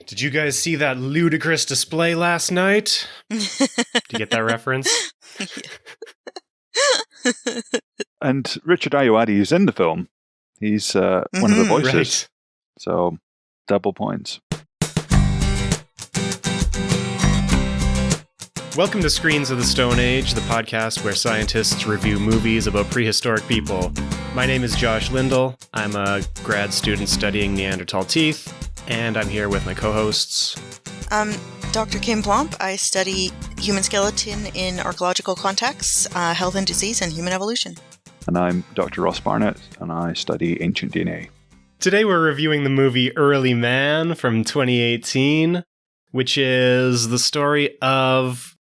Did you guys see that ludicrous display last night? Did you get that reference? And Richard Ayoade is in the film. He's one of the voices. Right. So, double points. Welcome to Screens of the Stone Age, the podcast where scientists review movies about prehistoric people. My name is Josh Lindell. I'm a grad student studying Neanderthal teeth, and I'm here with my co-hosts. Dr. Kim Plomp. I study human skeleton in archaeological contexts, health and disease, and human evolution. And I'm Dr. Ross Barnett, and I study ancient DNA. Today we're reviewing the movie Early Man from 2018, which is the story of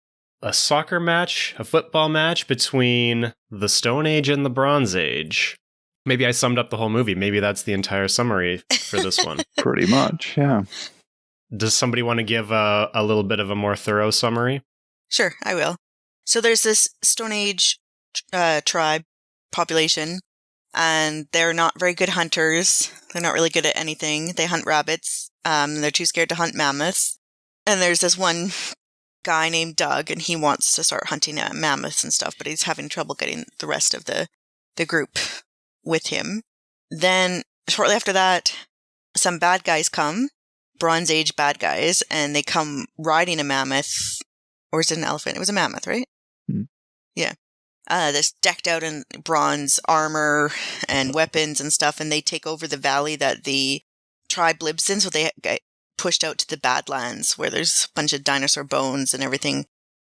a soccer match, a football match between the Stone Age and the Bronze Age. Maybe I summed up the whole movie. Maybe that's the entire summary for this one. Pretty much, yeah. Does somebody want to give a little bit of a more thorough summary? Sure, I will. So there's this Stone Age tribe population, and they're not very good hunters. They're not really good at anything. They hunt rabbits. They're too scared to hunt mammoths. And there's this one guy named Doug, and he wants to start hunting mammoths and stuff, but he's having trouble getting the rest of the group with him. Then, shortly after that, some bad guys come, Bronze Age bad guys, and they come riding a mammoth, or is it an elephant? It was a mammoth, right? Mm. Yeah. That's decked out in bronze armor and weapons and stuff, and they take over the valley that the tribe lives in, so they get pushed out to the Badlands, where there's a bunch of dinosaur bones and everything,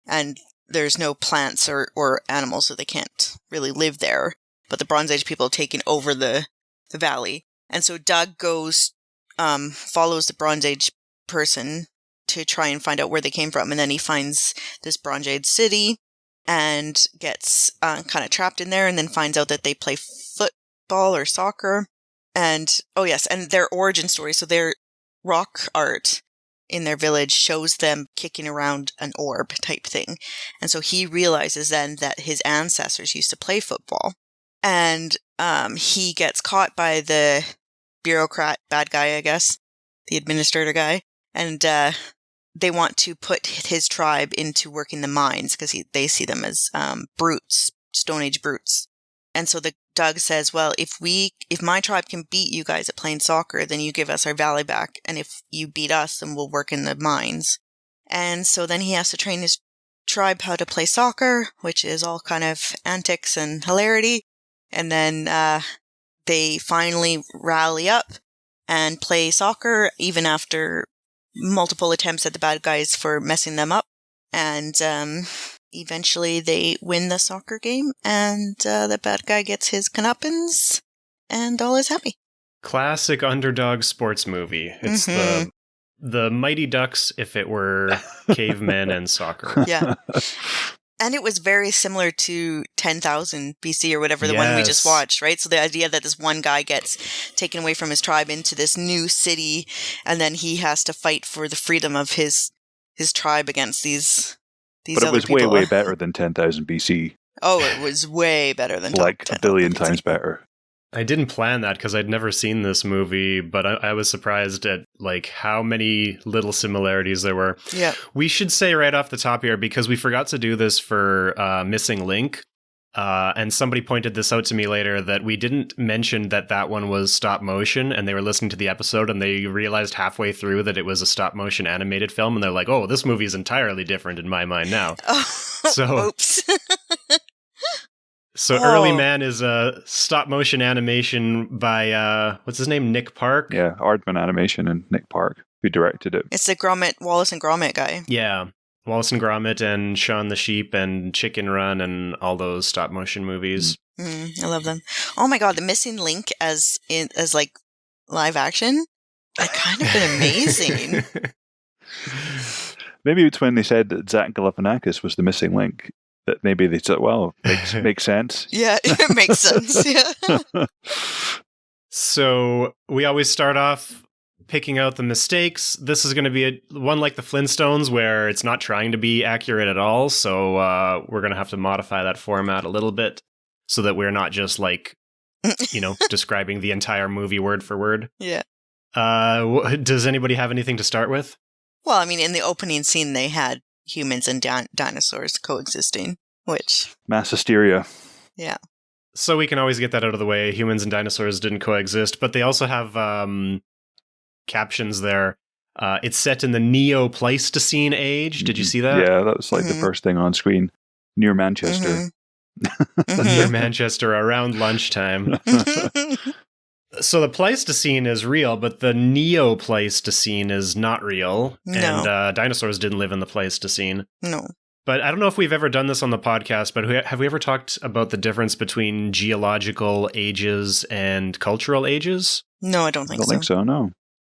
and there's no plants or animals, so they can't really live there. But the Bronze Age people have taken over the valley. And so Doug goes, follows the Bronze Age person to try and find out where they came from, and then he finds this Bronze Age city and gets kind of trapped in there, and then finds out that they play football or soccer. And, oh yes, and their origin story, so their rock art in their village shows them kicking around an orb type thing. And so he realizes then that his ancestors used to play football. And he gets caught by the bureaucrat bad guy, I guess, the administrator guy. And they want to put his tribe into working the mines because they see them as brutes, Stone Age brutes. And so Doug says, well, if my tribe can beat you guys at playing soccer, then you give us our valley back. And if you beat us, then we'll work in the mines. And so then he has to train his tribe how to play soccer, which is all kind of antics and hilarity. And then they finally rally up and play soccer, even after multiple attempts at the bad guys for messing them up. And eventually they win the soccer game, and the bad guy gets his comeuppance, and all is happy. Classic underdog sports movie. It's the Mighty Ducks if it were cavemen and soccer. Yeah. And it was very similar to 10,000 BC or whatever, the one we just watched, right? So the idea that this one guy gets taken away from his tribe into this new city, and then he has to fight for the freedom of his tribe against these but it was people. way better than 10,000 BC. Oh, it was way better than like 1 billion times better. I didn't plan that because I'd never seen this movie, but I was surprised at how many little similarities there were. Yeah. We should say right off the top here, because we forgot to do this for Missing Link, and somebody pointed this out to me later, that we didn't mention that one was stop motion, and they were listening to the episode and they realized halfway through that it was a stop motion animated film, and they're like, oh, this movie is entirely different in my mind now. Oops. So Early Man is a stop-motion animation by, what's his name, Nick Park? Yeah, Aardman Animation and Nick Park, who directed it. It's the Wallace and Gromit guy. Yeah, Wallace and Gromit and Shaun the Sheep and Chicken Run and all those stop-motion movies. I love them. Oh my god, the Missing Link as live action? That kind of been amazing. Maybe it's when they said that Zach Galifianakis was the missing link, that maybe they said, well, makes sense. Yeah, it makes sense, yeah. So we always start off picking out the mistakes. This is going to be one like the Flintstones, where it's not trying to be accurate at all, so we're going to have to modify that format a little bit so that we're not just describing the entire movie word for word. Yeah. Does anybody have anything to start with? Well, I mean, in the opening scene, they had humans and dinosaurs coexisting, which... Mass hysteria. Yeah. So we can always get that out of the way. Humans and dinosaurs didn't coexist, but they also have captions there. It's set in the Neo-Pleistocene age. Did you see that? Yeah, that was like the first thing on screen. Near Manchester. Near Manchester around lunchtime. So the Pleistocene is real, but the Neo-Pleistocene is not real. No. And dinosaurs didn't live in the Pleistocene. No. But I don't know if we've ever done this on the podcast, but have we ever talked about the difference between geological ages and cultural ages? No, I don't think I don't think so, no.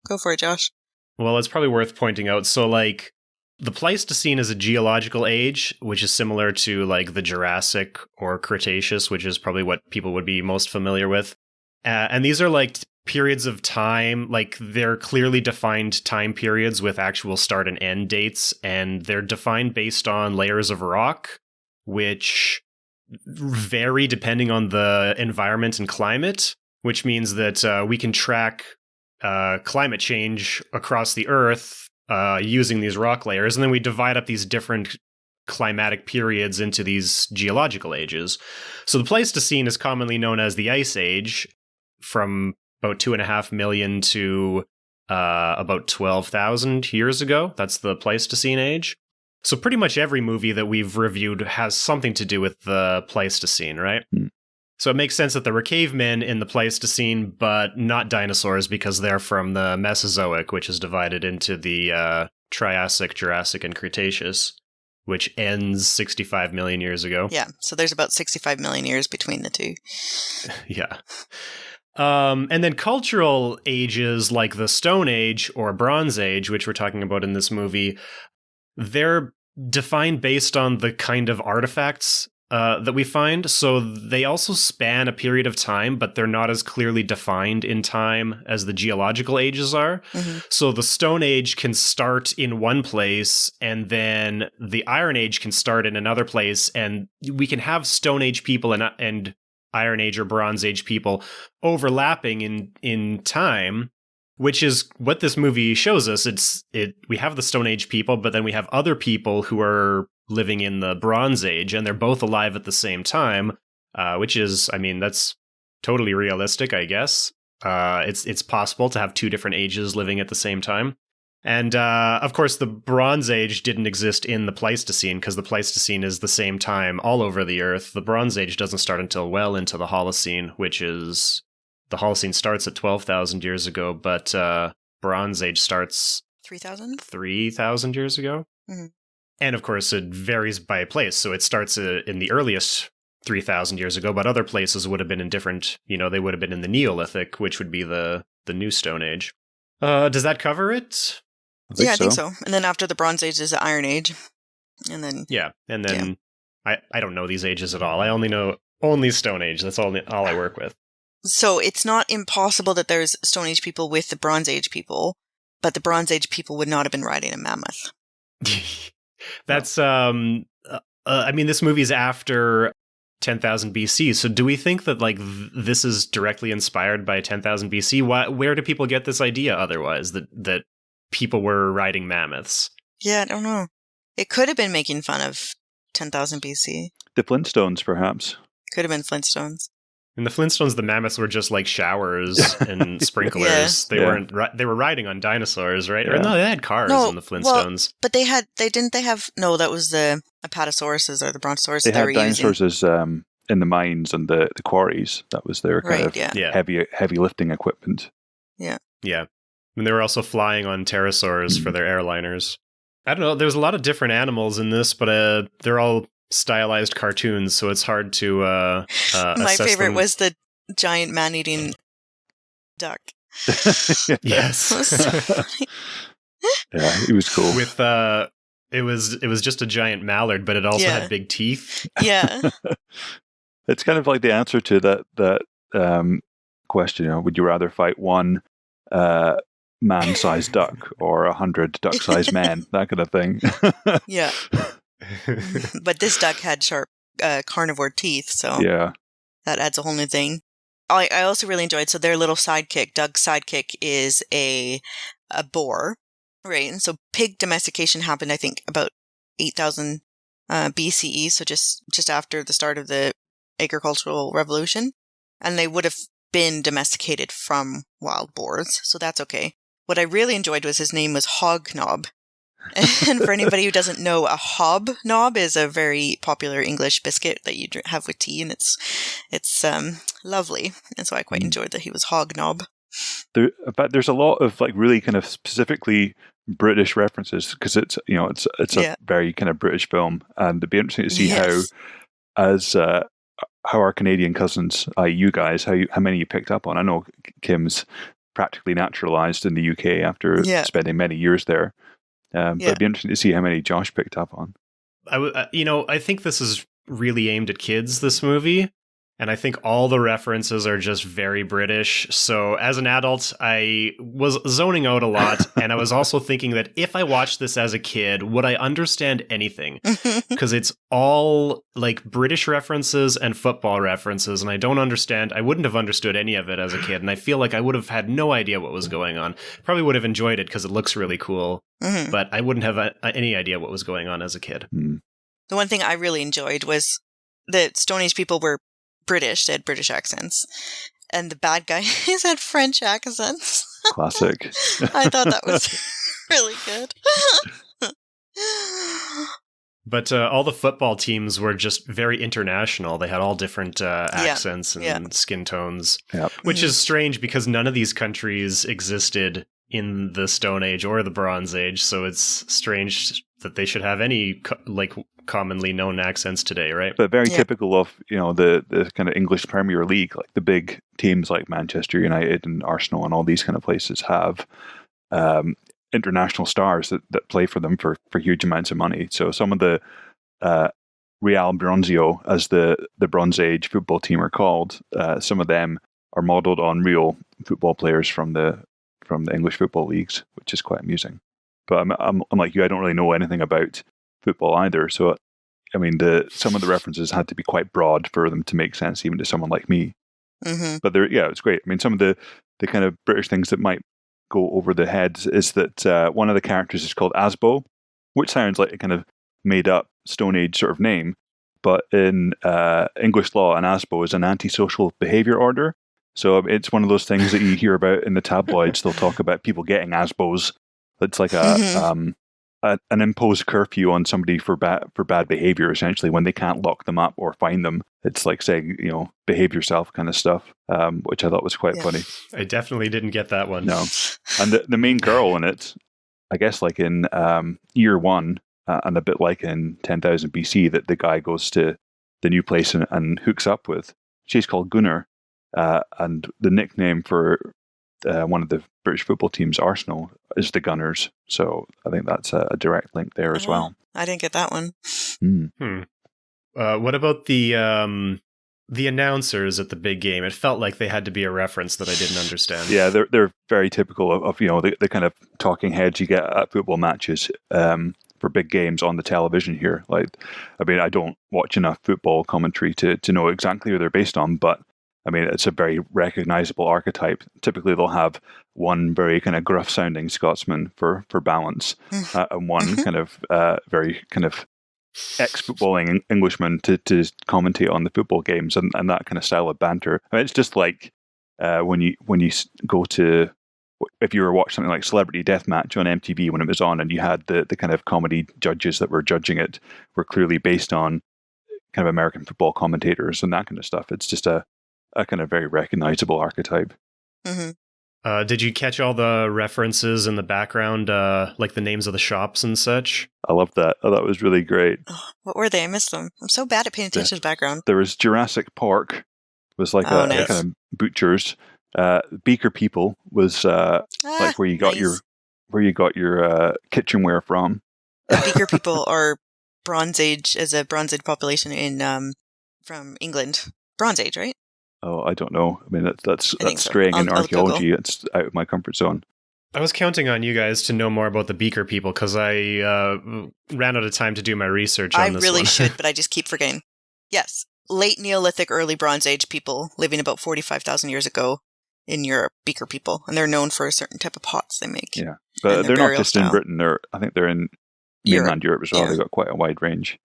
Go for it, Josh. Well, it's probably worth pointing out. So, like, the Pleistocene is a geological age, which is similar to, like, the Jurassic or Cretaceous, which is probably what people would be most familiar with. And these are, like, periods of time, like, they're clearly defined time periods with actual start and end dates, and they're defined based on layers of rock, which vary depending on the environment and climate, which means that we can track climate change across the Earth using these rock layers, and then we divide up these different climatic periods into these geological ages. So the Pleistocene is commonly known as the Ice Age, from about 2.5 million to about 12,000 years ago. That's the Pleistocene age. So pretty much every movie that we've reviewed has something to do with the Pleistocene, right? So it makes sense that there were cavemen in the Pleistocene, but not dinosaurs, because they're from the Mesozoic, which is divided into the Triassic, Jurassic, and Cretaceous, which ends 65 million years ago. Yeah, so there's about 65 million years between the two. Yeah. And then cultural ages like the Stone Age or Bronze Age, which we're talking about in this movie, they're defined based on the kind of artifacts that we find. So they also span a period of time, but they're not as clearly defined in time as the geological ages are. So the Stone Age can start in one place, and then the Iron Age can start in another place, and we can have Stone Age people and Iron Age or Bronze Age people overlapping in time, which is what this movie shows us. We have the Stone Age people, but then we have other people who are living in the Bronze Age, and they're both alive at the same time, which is, I mean, that's totally realistic, I guess. It's possible to have two different ages living at the same time. And, of course, the Bronze Age didn't exist in the Pleistocene, because the Pleistocene is the same time all over the Earth. The Bronze Age doesn't start until well into the Holocene, which is... The Holocene starts at 12,000 years ago, but Bronze Age starts... 3,000? 3,000 years ago. And, of course, it varies by place. So it starts in the earliest 3,000 years ago, but other places would have been in different... they would have been in the Neolithic, which would be the new Stone Age. Does that cover it? I think so. And then after the Bronze Age is the Iron Age. And then... Yeah, and then... Yeah. I don't know these ages at all. I only know Stone Age. That's all I work with. So it's not impossible that there's Stone Age people with the Bronze Age people, but the Bronze Age people would not have been riding a mammoth. That's... I mean, this movie's after 10,000 BC, so do we think that, like, this is directly inspired by 10,000 BC? Where do people get this idea otherwise, that people were riding mammoths? Yeah, I don't know. It could have been making fun of 10,000 BC. The Flintstones, perhaps. Could have been Flintstones. In the Flintstones, the mammoths were just like showers and sprinklers. Yeah. They were riding on dinosaurs, right? Yeah. Or no, they had cars in the Flintstones. But they that was the Apatosauruses or the Brontosaurus They they had were dinosaurs using. as in the mines and the quarries. That was their kind of heavy lifting equipment. Yeah. Yeah. And they were also flying on pterosaurs for their airliners. I don't know. There's a lot of different animals in this, but they're all stylized cartoons, so it's hard to My favorite them. was the giant man-eating duck. Yes. It was so funny. Yeah, it was cool. With it was just a giant mallard, but it also had big teeth. Yeah. It's kind of like the answer to that question. Would you rather fight one man-sized duck or 100 duck-sized men? That kind of thing. Yeah. But this duck had sharp carnivore teeth, so yeah, that adds a whole new thing. I also really enjoyed, so their little sidekick, Doug's sidekick, is a boar, right? And so pig domestication happened, I think, about 8,000 BCE, so just after the start of the agricultural revolution. And they would have been domesticated from wild boars, so that's okay. What I really enjoyed was his name was Hognob. And for anybody who doesn't know, a hobnob is a very popular English biscuit that you have with tea, and it's lovely. And so I quite enjoyed that he was Hognob. But there's a lot of like really kind of specifically British references because it's a very kind of British film, and it'd be interesting to see how our Canadian cousins, you guys, how many you picked up on. I know Kim's practically naturalized in the UK after spending many years there. But it'd be interesting to see how many Josh picked up on. I think this is really aimed at kids, this movie. And I think all the references are just very British. So as an adult, I was zoning out a lot. And I was also thinking that if I watched this as a kid, would I understand anything? Because it's all like British references and football references. And I wouldn't have understood any of it as a kid. And I feel like I would have had no idea what was going on. Probably would have enjoyed it because it looks really cool. But I wouldn't have any idea what was going on as a kid. The one thing I really enjoyed was that Stone Age people were British, they had British accents, and the bad guys had French accents. Classic. I thought that was really good. But all the football teams were just very international. They had all different accents and skin tones, which is strange because none of these countries existed in the Stone Age or the Bronze Age. So it's strange that they should have any commonly known accents today, right? But very typical of the kind of English Premier League, like the big teams like Manchester United and Arsenal and all these kind of places have international stars that play for them for huge amounts of money. So some of the Real Bronzio, as the Bronze Age football team are called, some of them are modelled on real football players from the English football leagues, which is quite amusing. But I'm like you, I don't really know anything about football either. So, I mean, some of the references had to be quite broad for them to make sense, even to someone like me. But it's great. I mean, some of the kind of British things that might go over the heads is that one of the characters is called Asbo, which sounds like a kind of made up Stone Age sort of name. But in English law, an Asbo is an antisocial behaviour order. So it's one of those things that you hear about in the tabloids. They'll talk about people getting Asbos. It's like an imposed curfew on somebody for bad behavior, essentially, when they can't lock them up or find them. It's like saying, behave yourself kind of stuff, which I thought was quite funny. I definitely didn't get that one. No. And the main girl in it, I guess like in year one, and a bit like in 10,000 BC, that the guy goes to the new place and hooks up with, she's called Gunnar. And the nickname for one of the British football teams, Arsenal, is the Gunners. So I think that's a direct link there as well. I didn't get that one. What about the announcers at the big game? It felt like they had to be a reference that I didn't understand. Yeah, they're very typical of the kind of talking heads you get at football matches for big games on the television here. Like, I mean, I don't watch enough football commentary to know exactly who they're based on, but I mean, it's a very recognizable archetype. Typically, they'll have one very kind of gruff-sounding Scotsman for balance, and one kind of very kind of ex-footballing Englishman to commentate on the football games, and that kind of style of banter. I mean, it's just like when you go to, if you were watching something like Celebrity Deathmatch on MTV when it was on, and you had the kind of comedy judges that were judging it were clearly based on kind of American football commentators and that kind of stuff. It's just a kind of very recognizable archetype. Did you catch all the references in the background, like the names of the shops and such? I loved that. Oh, that was really great. What were they? I missed them. I'm so bad at paying attention to the background. There was Jurassic Park, was like a kind of butcher's. Beaker People was like where you got your kitchenware from. Beaker People are Bronze Age, as a Bronze Age population in from England. Bronze Age, right? Oh, I don't know. I mean, that's straying in archaeology. It's out of my comfort zone. I was counting on you guys to know more about the Beaker People because I ran out of time to do my research on this one. I really should, but I just keep forgetting. Yes. late Neolithic, early Bronze Age people living about 45,000 years ago in Europe, beaker people, and they're known for a certain type of pots they make. Yeah, but they're not just in Britain. I think they're in mainland Europe as well. Yeah. They've got quite a wide range.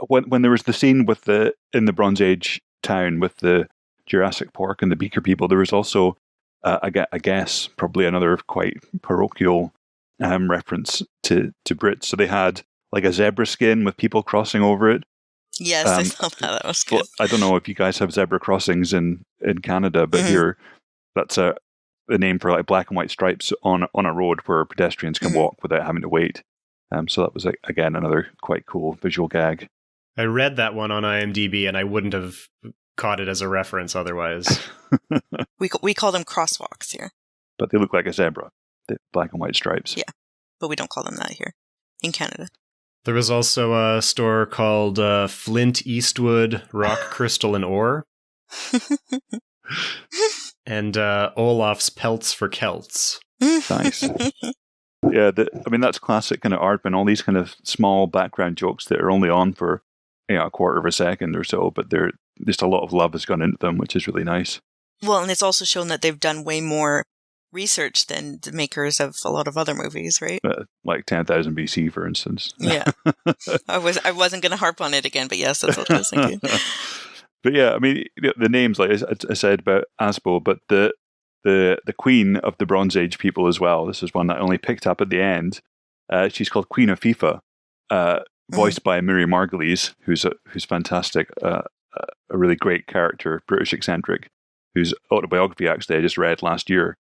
When there was the scene with in the Bronze Age town with the Jurassic pork and the beaker people, there was also, I guess, probably another quite parochial reference to Brits. So they had like a zebra skin with people crossing over it. Yes, I saw that. That was good. I don't know if you guys have zebra crossings in Canada, but here that's the name for like black and white stripes on a road where pedestrians can walk without having to wait. So that was again another quite cool visual gag. I read that one on IMDb, and I wouldn't have caught it as a reference otherwise. We call them crosswalks here. But they look like a zebra, the black and white stripes. Yeah, but we don't call them that here in Canada. There was also a store called Flint, Eastwood, Rock, Crystal, and Ore. And Olaf's Pelts for Celts. Nice. Yeah, that's classic kind of Aardman, all these kind of small background jokes that are only on for a quarter of a second or so, but they're just a lot of love has gone into them, which is really nice. Well, and it's also shown that they've done way more research than the makers of a lot of other movies, right? Like 10,000 BC, for instance. Yeah. I wasn't going to harp on it again, but yes, that's what I was thinking. But yeah, I mean, the names, like I said about Asbo, but the queen of the Bronze Age people as well. This is one that I only picked up at the end. She's called Queen of FIFA, voiced by Miriam Margolyes, who's fantastic, a really great character, British eccentric, whose autobiography actually I just read last year,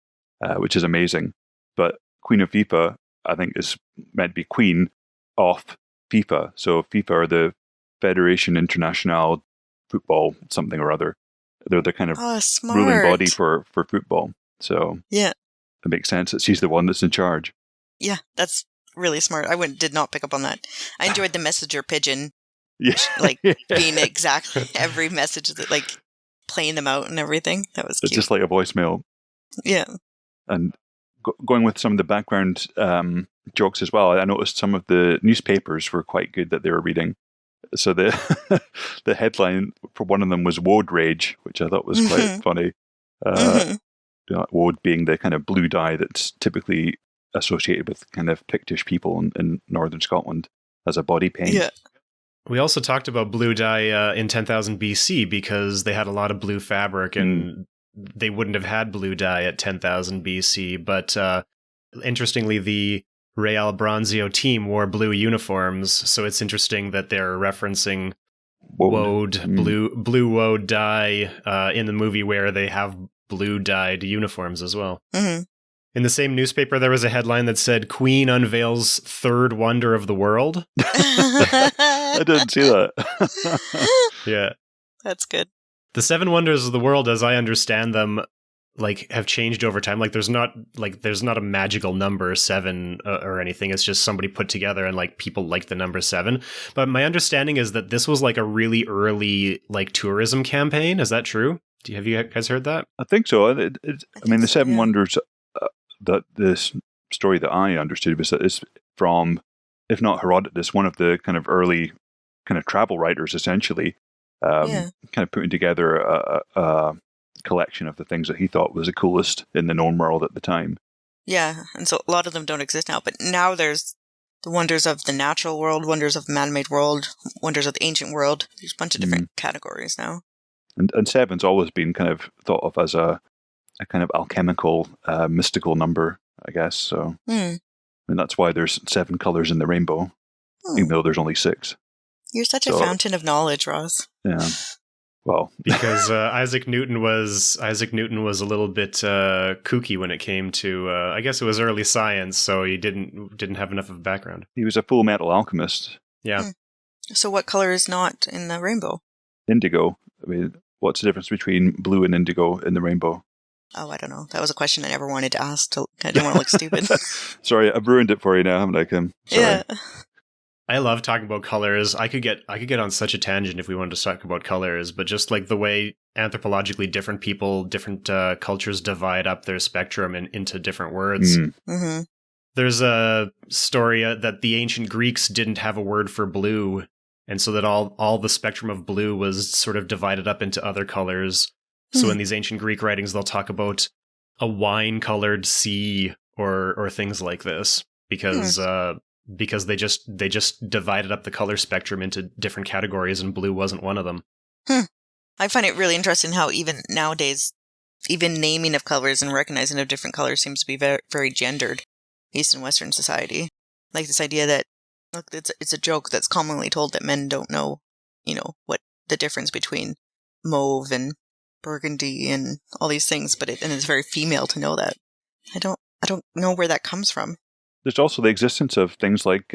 which is amazing. But Queen of FIFA, I think, is meant to be Queen of FIFA. So FIFA are the Fédération Internationale Football something or other. They're the kind of ruling body for football. So yeah, it makes sense that she's the one that's in charge. Yeah, that's really smart. I did not pick up on that. I enjoyed the messenger pigeon, being exactly every message that playing them out and everything. That was cute. It's just like a voicemail. Yeah. And going with some of the background jokes as well, I noticed some of the newspapers were quite good that they were reading. So the headline for one of them was Woad Rage, which I thought was quite funny. Woad being the kind of blue dye that's typically associated with kind of Pictish people in northern Scotland as a body paint. Yeah. We also talked about blue dye in 10,000 BC because they had a lot of blue fabric and they wouldn't have had blue dye at 10,000 BC. But interestingly, the Real Bronzio team wore blue uniforms, so it's interesting that they're referencing Woad, blue Woad dye in the movie where they have blue dyed uniforms as well. Mm-hmm. In the same newspaper, there was a headline that said, Queen unveils third wonder of the world. I didn't see that. Yeah. That's good. The seven wonders of the world, as I understand them, have changed over time. There's not a magical number 7 or anything. It's just somebody put together and people like the number 7. But my understanding is that this was a really early tourism campaign. Is that true? Have you guys heard that? I think so. The seven wonders. That this story that I understood was that it's from, if not Herodotus, one of the kind of early kind of travel writers, essentially, kind of putting together a collection of the things that he thought was the coolest in the known world at the time. Yeah, and so a lot of them don't exist now, but now there's the wonders of the natural world, wonders of the man-made world, wonders of the ancient world. There's a bunch of different categories now. And seven's always been kind of thought of as a kind of alchemical, mystical number, I guess. So, and that's why there's 7 colors in the rainbow, even though there's only 6. You're such a fountain of knowledge, Ross. Yeah. Well, because Isaac Newton was a little bit kooky when it came to, I guess it was early science, so he didn't have enough of a background. He was a full metal alchemist. Yeah. So what color is not in the rainbow? Indigo. What's the difference between blue and indigo in the rainbow? Oh, I don't know. That was a question I never wanted to ask. I didn't want to look stupid. Sorry, I've ruined it for you now, haven't I, Kim? Sorry. Yeah. I love talking about colors. I could get on such a tangent if we wanted to talk about colors, but just the way anthropologically different people, different cultures divide up their spectrum into different words. Mm-hmm. There's a story that the ancient Greeks didn't have a word for blue, And so that all the spectrum of blue was sort of divided up into other colors. So in these ancient Greek writings, they'll talk about a wine-colored sea or things like this because they just divided up the color spectrum into different categories, and blue wasn't one of them. I find it really interesting how even nowadays, even naming of colors and recognizing of different colors seems to be very, very gendered, East and Western society. Like this idea that, look, it's a joke that's commonly told that men don't know, what the difference between mauve and burgundy and all these things, and it's very female to know that. I don't know where that comes from. There's also the existence of things like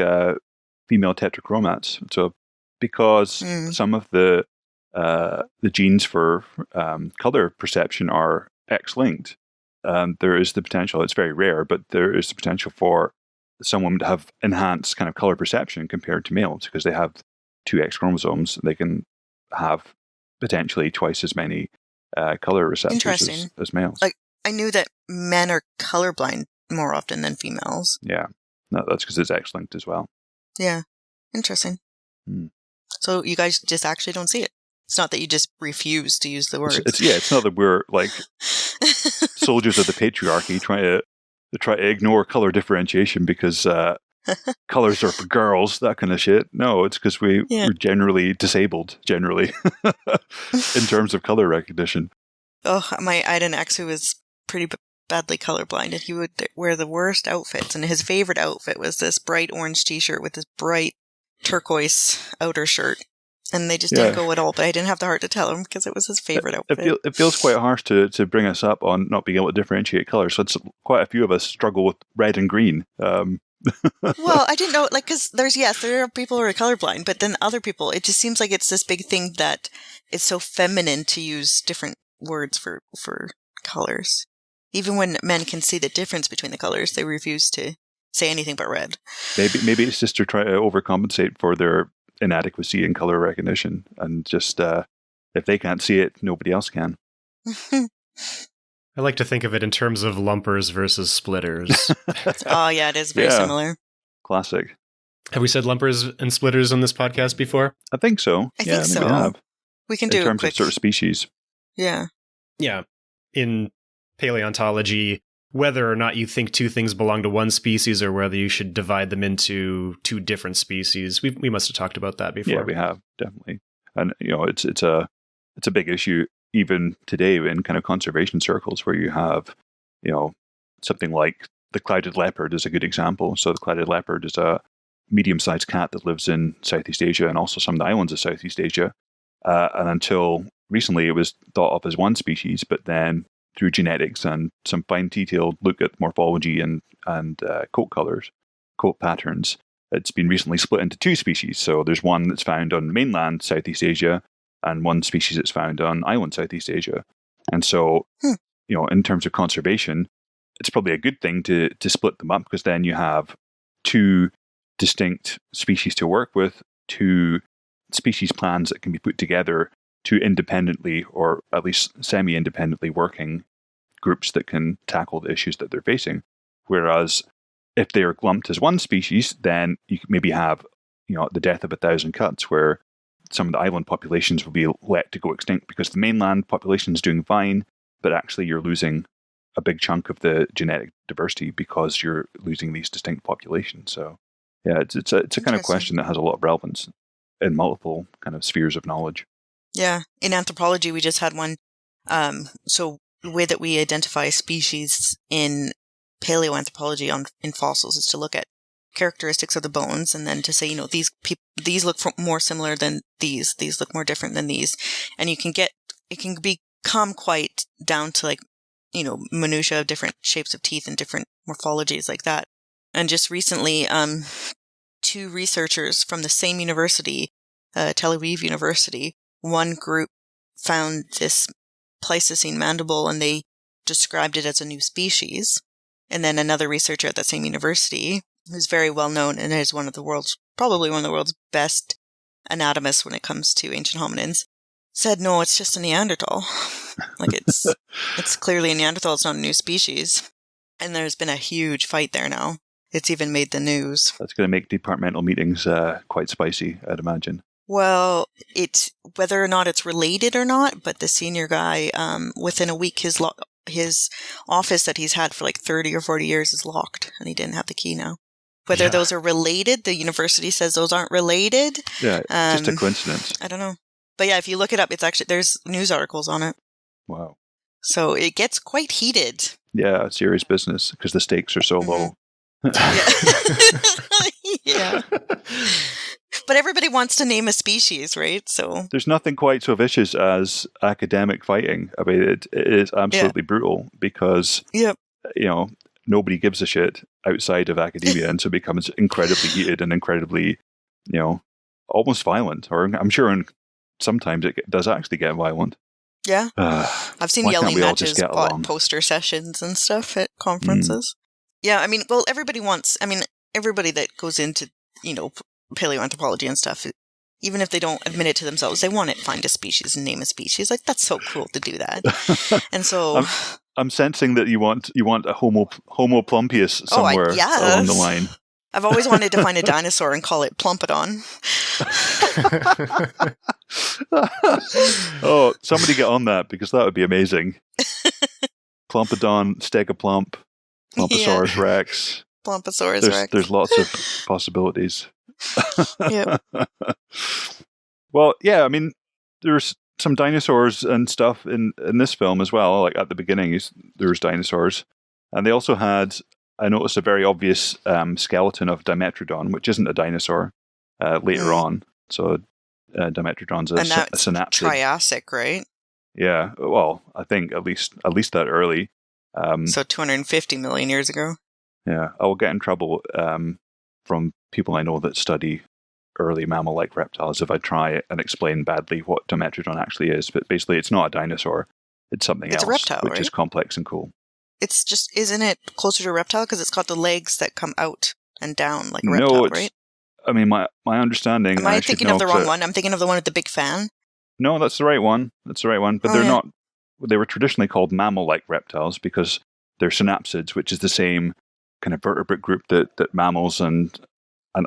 female tetrachromats. So because some of the genes for color perception are X-linked, there is the potential, it's very rare, but there is the potential for some women to have enhanced kind of color perception compared to males because they have 2 X chromosomes. They can have potentially twice as many color receptors as males. Like, I knew that men are colorblind more often than females. Yeah, no, that's because it's X-linked as well. Yeah, interesting. So you guys just actually don't see it. It's not that you just refuse to use the words. It's not that we're like soldiers of the patriarchy trying to ignore color differentiation because colors are for girls, that kind of shit. No, it's because we're generally disabled, in terms of color recognition. Oh, I had an ex who was pretty badly colorblind, and he would wear the worst outfits, and his favorite outfit was this bright orange t-shirt with this bright turquoise outer shirt. And they just didn't go at all, but I didn't have the heart to tell him because it was his favorite outfit. It feels quite harsh to bring us up on not being able to differentiate colors. So it's quite a few of us struggle with red and green. Well, I didn't know, because there are people who are colorblind, but then other people, it just seems like it's this big thing that it's so feminine to use different words for colors. Even when men can see the difference between the colors, they refuse to say anything but red. Maybe it's just to try to overcompensate for their inadequacy in color recognition, and just if they can't see it, nobody else can. I like to think of it in terms of lumpers versus splitters. Oh yeah, it is very similar. Classic. Have we said lumpers and splitters on this podcast before? I think so. I think so. We have. We can do in terms of sort of species. Yeah. Yeah. In paleontology, whether or not you think 2 things belong to one species or whether you should divide them into 2 different species. We must have talked about that before. Yeah, we have, definitely. And it's a big issue even today in kind of conservation circles where you have, something like the clouded leopard is a good example. So the clouded leopard is a medium-sized cat that lives in Southeast Asia and also some of the islands of Southeast Asia. And until recently it was thought of as one species, but then through genetics and some fine detailed look at morphology and coat colors, coat patterns, it's been recently split into 2 species. So there's one that's found on mainland Southeast Asia and one species that's found on island Southeast Asia. And so, in terms of conservation, it's probably a good thing to split them up because then you have 2 distinct species to work with, 2 species plans that can be put together to independently, or at least semi-independently working groups that can tackle the issues that they're facing. Whereas if they are lumped as one species, then you could maybe have, the death of 1,000 cuts, where some of the island populations will be let to go extinct because the mainland population is doing fine, but actually you're losing a big chunk of the genetic diversity because you're losing these distinct populations. So, yeah, it's a kind of question that has a lot of relevance in multiple kind of spheres of knowledge. Yeah. In anthropology, we just had one. So the way that we identify species in paleoanthropology in fossils is to look at characteristics of the bones and then to say, these look more similar than these look more different than these. And it can become quite down to minutia of different shapes of teeth and different morphologies like that. And just recently, 2 researchers from the same university, Tel Aviv University, one group found this Pleistocene mandible and they described it as a new species. And then another researcher at that same university, who's very well known and is probably one of the world's best anatomists when it comes to ancient hominins, said, no, it's just a Neanderthal. It's clearly a Neanderthal. It's not a new species. And there's been a huge fight there now. It's even made the news. That's going to make departmental meetings quite spicy, I'd imagine. Well, it's whether or not it's related or not, but the senior guy, within a week, his office that he's had for like 30 or 40 years is locked, and he didn't have the key now. Whether those are related, the university says those aren't related. Yeah, just a coincidence. I don't know. But yeah, if you look it up, it's actually, there's news articles on it. Wow. So it gets quite heated. Yeah, serious business because the stakes are so low. Yeah. But everybody wants to name a species, right? So there's nothing quite so vicious as academic fighting. I mean, it is absolutely brutal because, nobody gives a shit outside of academia, and so it becomes incredibly heated and incredibly, almost violent. Or I'm sure sometimes it does actually get violent. Yeah. I've seen yelling matches, poster sessions and stuff at conferences. Yeah, I mean, well, everybody that goes into, paleoanthropology and stuff, even if they don't admit it to themselves, they want to find a species and name a species. Like, that's so cool to do that. And so I'm sensing that you want a Homo plumpius somewhere along the line. I've always wanted to find a dinosaur and call it Plumpodon. Oh, somebody get on that, because that would be amazing. Plumpodon, Stegoplump, Plumposaurus Rex. Plumposaurus Rex. There's lots of possibilities. Yep. Well, yeah, I mean, there's some dinosaurs and stuff in this film as well. Like at the beginning, there was dinosaurs. And they also had, I noticed, a very obvious skeleton of Dimetrodon, which isn't a dinosaur, later on. So Dimetrodon's a synapsid. Triassic, right? Yeah, well, I think at least that early. So 250 million years ago. Yeah, I will get in trouble from people I know that study early mammal-like reptiles if I try and explain badly what Dimetrodon actually is. But basically, it's not a dinosaur; it's something else, a reptile, which right? is complex and cool. It's just, isn't it closer to a reptile because it's got the legs that come out and down like a reptile, right? I mean, my understanding. Am I thinking of the wrong one? I'm thinking of the one with the big fan. No, that's the right one. That's the right one. But they're not. They were traditionally called mammal-like reptiles because they're synapsids, which is the same kind of vertebrate group that mammals and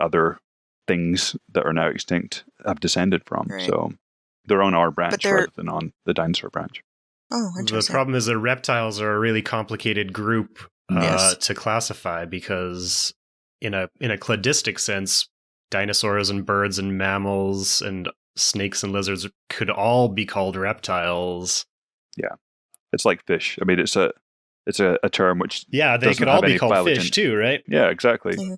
other things that are now extinct have descended from. Right. So they're on our branch rather than on the dinosaur branch. Oh, interesting. The problem is that reptiles are a really complicated group to classify because in a cladistic sense, dinosaurs and birds and mammals and snakes and lizards could all be called reptiles. Yeah. It's like fish. I mean, it's a term which they could all be called fish too, right? Yeah, exactly. Mm-hmm.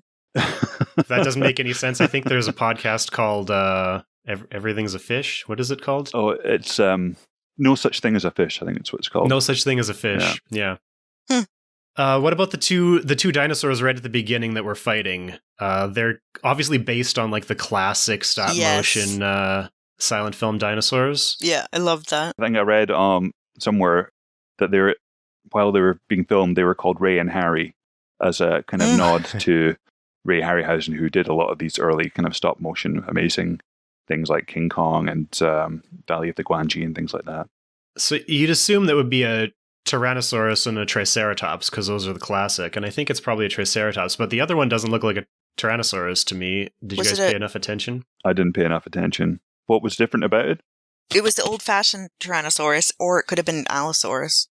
If that doesn't make any sense, I think there's a podcast called Everything's a Fish. What is it called? Oh, it's No Such Thing as a Fish, I think it's what it's called. No Such Thing as a Fish, yeah. What about the two dinosaurs right at the beginning that were fighting? They're obviously based on like the classic stop motion silent film dinosaurs. Yeah, I love that. I think I read somewhere that while they were being filmed, they were called Ray and Harry as a kind of nod to Ray Harryhausen, who did a lot of these early kind of stop motion amazing things like King Kong and Valley of the Guanji and things like that. So you'd assume that would be a Tyrannosaurus and a Triceratops because those are the classic, and I think it's probably a Triceratops, but the other one doesn't look like a Tyrannosaurus to me. Did you guys pay enough attention? I didn't pay enough attention. What was different about it? It was the old-fashioned Tyrannosaurus, or it could have been an Allosaurus.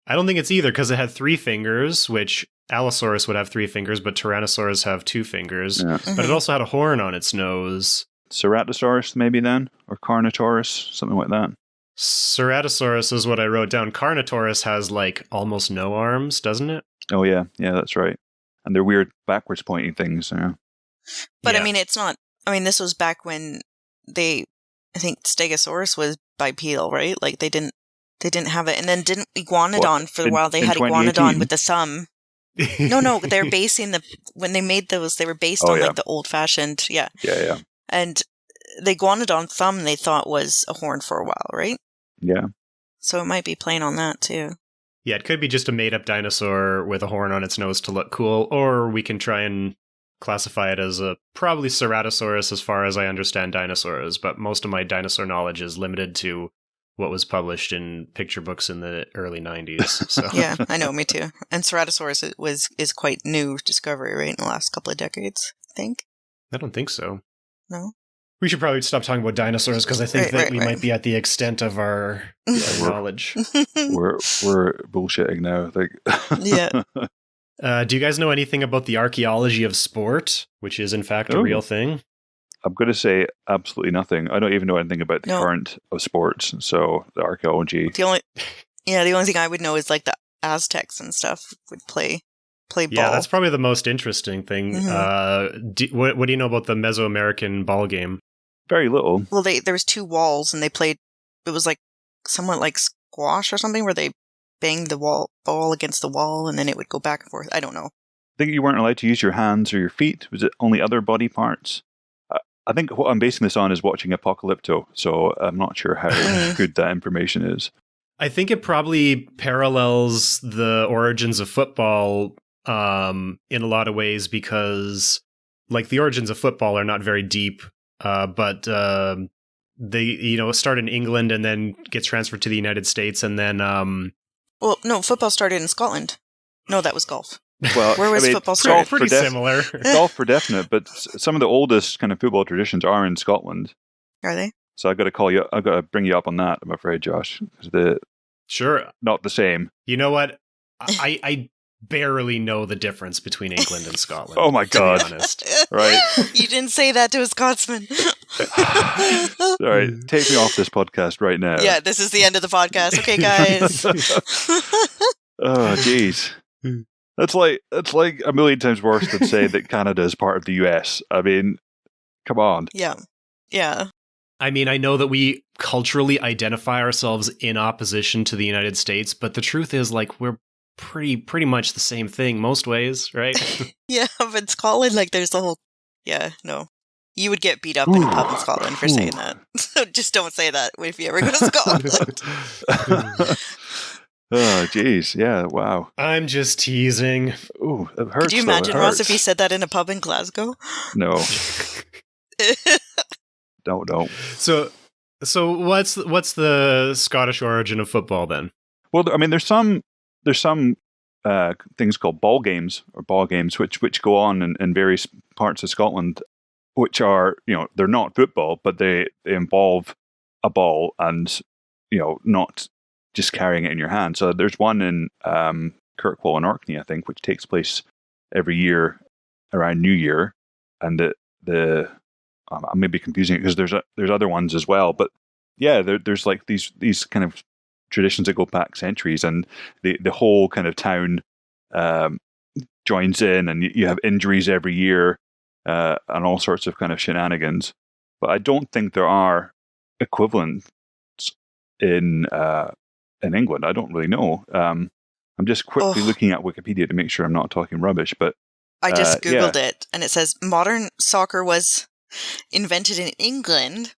I don't think it's either because it had 3 fingers, which Allosaurus would have 3 fingers, but Tyrannosaurus have 2 fingers. Yeah. But it also had a horn on its nose. Ceratosaurus, maybe then? Or Carnotaurus, something like that. Ceratosaurus is what I wrote down. Carnotaurus has like almost no arms, doesn't it? Oh yeah, that's right. And they're weird backwards pointing things. Yeah. But I mean, it's not. I mean, this was back when I think Stegosaurus was bipedal, right? Like they didn't have it, and then didn't Iguanodon for a while? They had Iguanodon with the thumb. No, they're basing when they made those, they were based on like the old fashioned, Yeah. And the Iguanodon thumb they thought was a horn for a while, right? Yeah. So it might be playing on that too. Yeah, it could be just a made-up dinosaur with a horn on its nose to look cool, or we can try and classify it as probably Ceratosaurus as far as I understand dinosaurs, but most of my dinosaur knowledge is limited to what was published in picture books in the early 90s. So. Yeah, I know, me too. And Ceratosaurus is quite new discovery, right, in the last couple of decades, I think. I don't think so. No? We should probably stop talking about dinosaurs because I think that we might be at the extent of our knowledge. We're bullshitting now. Yeah. Do you guys know anything about the archaeology of sport, which is in fact a real thing? I'm going to say absolutely nothing. I don't even know anything about the current of sports. So the archaeology. The only thing I would know is like the Aztecs and stuff would play ball. Yeah, that's probably the most interesting thing. Mm-hmm. What do you know about the Mesoamerican ball game? Very little. Well, there was two walls, and they played. It was like somewhat like squash or something, where they banged the ball against the wall, and then it would go back and forth. I don't know. I think you weren't allowed to use your hands or your feet. Was it only other body parts? I think what I'm basing this on is watching Apocalypto, so I'm not sure how good that information is. I think it probably parallels the origins of football in a lot of ways because, like, the origins of football are not very deep, but they, start in England and then gets transferred to the United States, and then... Well, no, football started in Scotland. No, that was golf. Well, where was football started? Pretty similar. Golf for definite, but some of the oldest kind of football traditions are in Scotland. Are they? So I've got to bring you up on that, I'm afraid, Josh. Sure. Not the same. You know what? I barely know the difference between England and Scotland. Oh my God. To be honest. Right. You didn't say that to a Scotsman. All right. Take me off this podcast right now. Yeah, this is the end of the podcast. Okay, guys. Oh, jeez. That's like a million times worse than saying that Canada is part of the US. I mean, come on. Yeah. Yeah. I mean, I know that we culturally identify ourselves in opposition to the United States, but the truth is, like, we're pretty much the same thing most ways, right? Yeah, but Scotland, like, there's the whole... Yeah, no. You would get beat up in a pub in Scotland for saying that. So just don't say that if you ever go to Scotland. Oh, jeez. Yeah, wow. I'm just teasing. Ooh, it hurts. Could you imagine, Ross, if you said that in a pub in Glasgow? No. Don't. So what's the Scottish origin of football then? Well, I mean, there's some things called ball games which go on in various parts of Scotland, which are, they're not football, but they involve a ball and, not just carrying it in your hand. So there's one in Kirkwall and Orkney, I think, which takes place every year around New Year, and I may be confusing it because there's other ones as well, but yeah, there's like these kind of traditions that go back centuries, and the whole kind of town joins in, and you have injuries every year and all sorts of kind of shenanigans. But I don't think there are equivalents in England. I don't really know. I'm just quickly looking at Wikipedia to make sure I'm not talking rubbish, but I just Googled it, and it says modern soccer was invented in England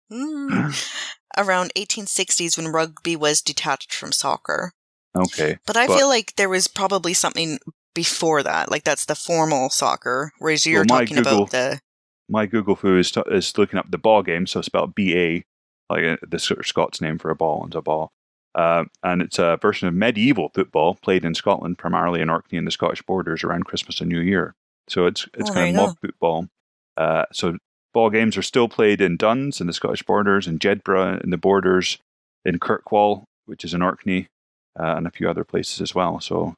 around 1860s when rugby was detached from soccer. Okay. But I feel like there was probably something before that. Like, that's the formal soccer, whereas you're talking about the... My Google foo is looking up the ball game, so spelled B-A, like the sort of Scots name for a ball and a ball. And it's a version of medieval football played in Scotland, primarily in Orkney and the Scottish borders around Christmas and New Year. So it's kind of mob football. So ball games are still played in Duns in the Scottish borders, in Jedburgh in the borders, in Kirkwall, which is in Orkney, and a few other places as well. So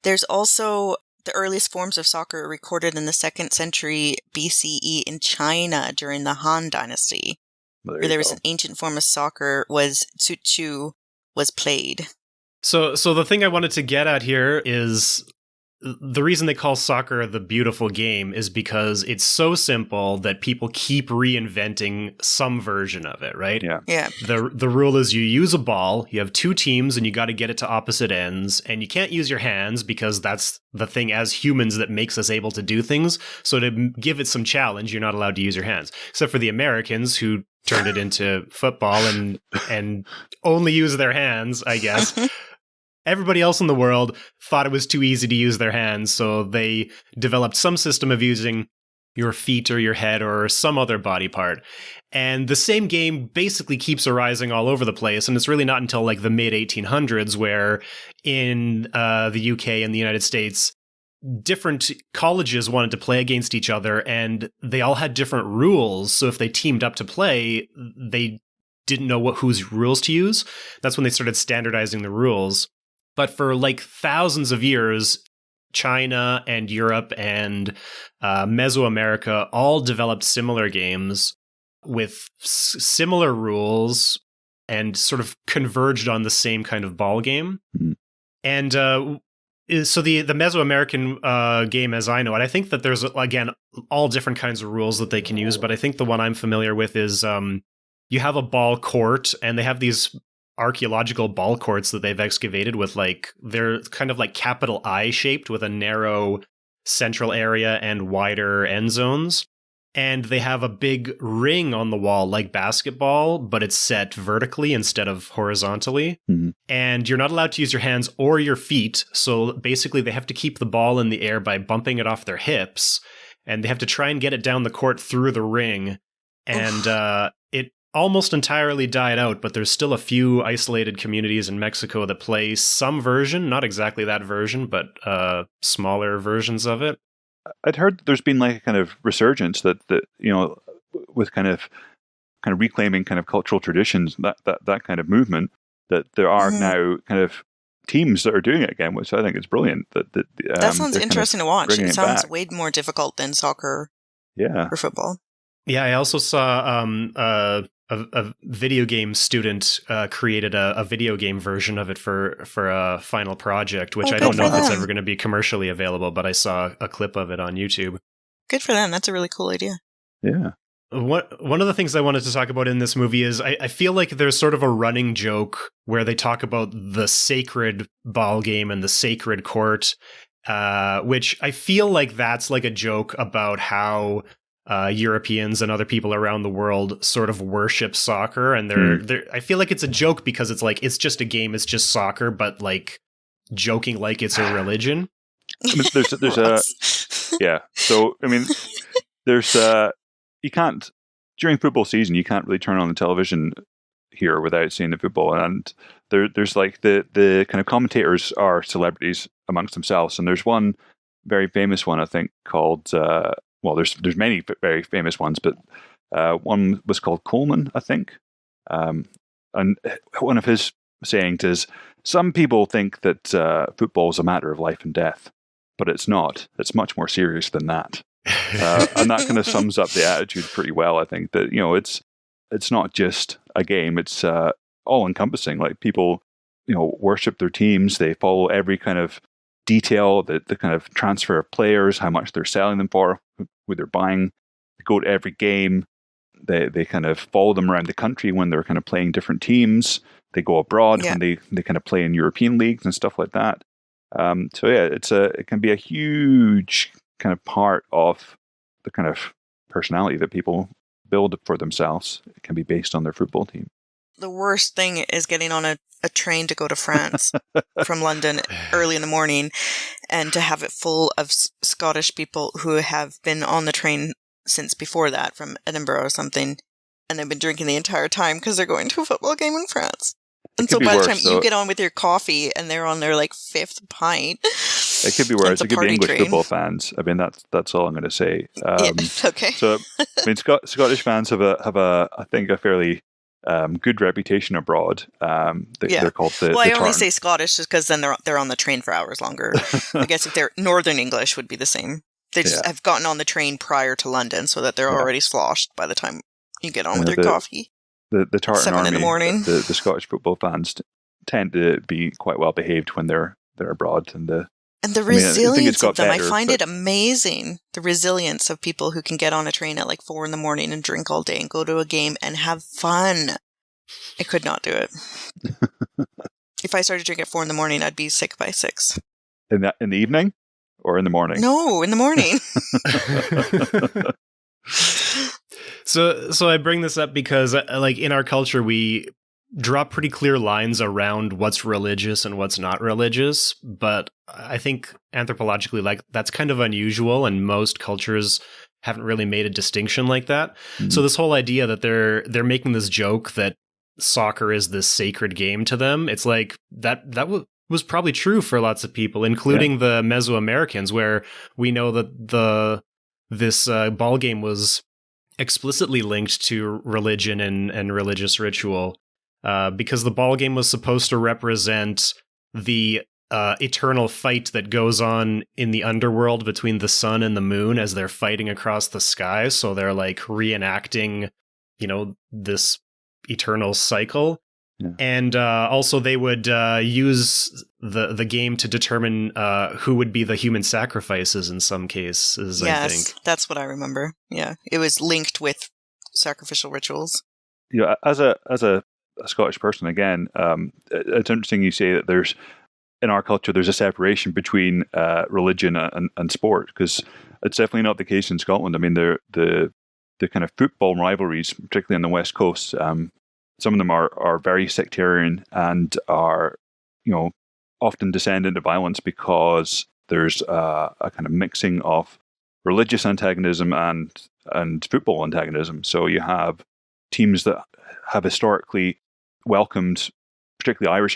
there's also the earliest forms of soccer recorded in the 2nd century BCE in China during the Han Dynasty, where there was an ancient form of soccer was Tzu was played. So the thing I wanted to get at here is the reason they call soccer the beautiful game is because it's so simple that people keep reinventing some version of it, right? Yeah. The rule is you use a ball, you have two teams, and you got to get it to opposite ends, and you can't use your hands because that's the thing as humans that makes us able to do things. So to give it some challenge, you're not allowed to use your hands, except for the Americans who turned it into football and only use their hands, I guess. Everybody else in the world thought it was too easy to use their hands, so they developed some system of using your feet or your head or some other body part. And the same game basically keeps arising all over the place, and it's really not until like the mid-1800s where in the UK and the United States, different colleges wanted to play against each other, and they all had different rules. So if they teamed up to play, they didn't know whose rules to use. That's when they started standardizing the rules. But for like thousands of years, China and Europe and Mesoamerica all developed similar games with similar rules and sort of converged on the same kind of ball game. Mm. And so the Mesoamerican game, as I know it, I think that there's, again, all different kinds of rules that they can use, but I think the one I'm familiar with is you have a ball court, and they have these archaeological ball courts that they've excavated with, like, they're kind of like capital I shaped with a narrow central area and wider end zones. And they have a big ring on the wall like basketball, but it's set vertically instead of horizontally. Mm-hmm. And you're not allowed to use your hands or your feet. So basically they have to keep the ball in the air by bumping it off their hips. And they have to try and get it down the court through the ring. And it almost entirely died out, but there's still a few isolated communities in Mexico that play some version, not exactly that version, but smaller versions of it. I'd heard there's been like a kind of resurgence that you know, with kind of reclaiming kind of cultural traditions, that kind of movement, that there are now kind of teams that are doing it again, which I think is brilliant. That sounds interesting to watch. It sounds back. way more difficult than soccer or football. Yeah, I also saw a video game student created a video game version of it for a final project, which I don't know if it's ever going to be commercially available, but I saw a clip of it on YouTube. Good for them. That's a really cool idea. Yeah. One of the things I wanted to talk about in this movie is I feel like there's sort of a running joke where they talk about the sacred ball game and the sacred court, which I feel like that's like a joke about how Europeans and other people around the world sort of worship soccer, and they're I feel like it's a joke because it's like, it's just a game, it's just soccer, but like joking like it's a religion. I mean, there's yeah. So I mean, there's you can't, during football season, you can't really turn on the television here without seeing the football, and there's like the kind of commentators are celebrities amongst themselves, and there's one very famous one, I think, called well, there's many very famous ones, but one was called Coleman, I think. And one of his sayings is, some people think that football is a matter of life and death, but it's not. It's much more serious than that. And that kind of sums up the attitude pretty well, I think, that, you know, it's not just a game, it's all encompassing. Like, people, you know, worship their teams, they follow every kind of detail, the kind of transfer of players, how much they're selling them for, who they're buying. They go to every game. They kind of follow them around the country when they're kind of playing different teams. They go abroad when they kind of play in European leagues and stuff like that. So yeah, it can be a huge kind of part of the kind of personality that people build for themselves. It can be based on their football team. The worst thing is getting on a train to go to France from London early in the morning, and to have it full of Scottish people who have been on the train since before that, from Edinburgh or something, and they've been drinking the entire time because they're going to a football game in France. And so by the time you get on with your coffee and they're on their like fifth pint, it could be worse. It could be English football fans. I mean, that's all I'm going to say. Okay. So I mean, Scottish fans have a I think a fairly good reputation abroad. They're called the. Well, I only say Scottish just because then they're on the train for hours longer. I guess if they're Northern English would be the same. They just have gotten on the train prior to London, so that they're already sloshed by the time you get on with your coffee. The Tartan 7 Army, in the morning. The Scottish football fans tend to be quite well behaved when they're abroad, and the resilience of them. I find it amazing, the resilience of people who can get on a train at like 4 a.m. and drink all day and go to a game and have fun. I could not do it. If I started drinking at 4 a.m, I'd be sick by 6. In the evening or in the morning? No, in the morning. So I bring this up because, like, in our culture, we draw pretty clear lines around what's religious and what's not religious. But I think anthropologically, like, that's kind of unusual, and most cultures haven't really made a distinction like that. Mm-hmm. So this whole idea that they're making this joke that soccer is this sacred game to them, it's like that was probably true for lots of people, including the Mesoamericans, where we know that this ball game was explicitly linked to religion and religious ritual, because the ball game was supposed to represent the eternal fight that goes on in the underworld between the sun and the moon as they're fighting across the sky. So they're like reenacting, this eternal cycle. Yeah. And also they would use the game to determine who would be the human sacrifices in some cases, I think. Yes, that's what I remember. Yeah, it was linked with sacrificial rituals. As a Scottish person, again, it's interesting you say that there's, in our culture, there's a separation between religion and sport, because it's definitely not the case in Scotland. I mean, the kind of football rivalries, particularly on the West Coast, some of them are very sectarian and are, often descend into violence because there's a kind of mixing of religious antagonism and football antagonism. So you have teams that have historically welcomed particularly Irish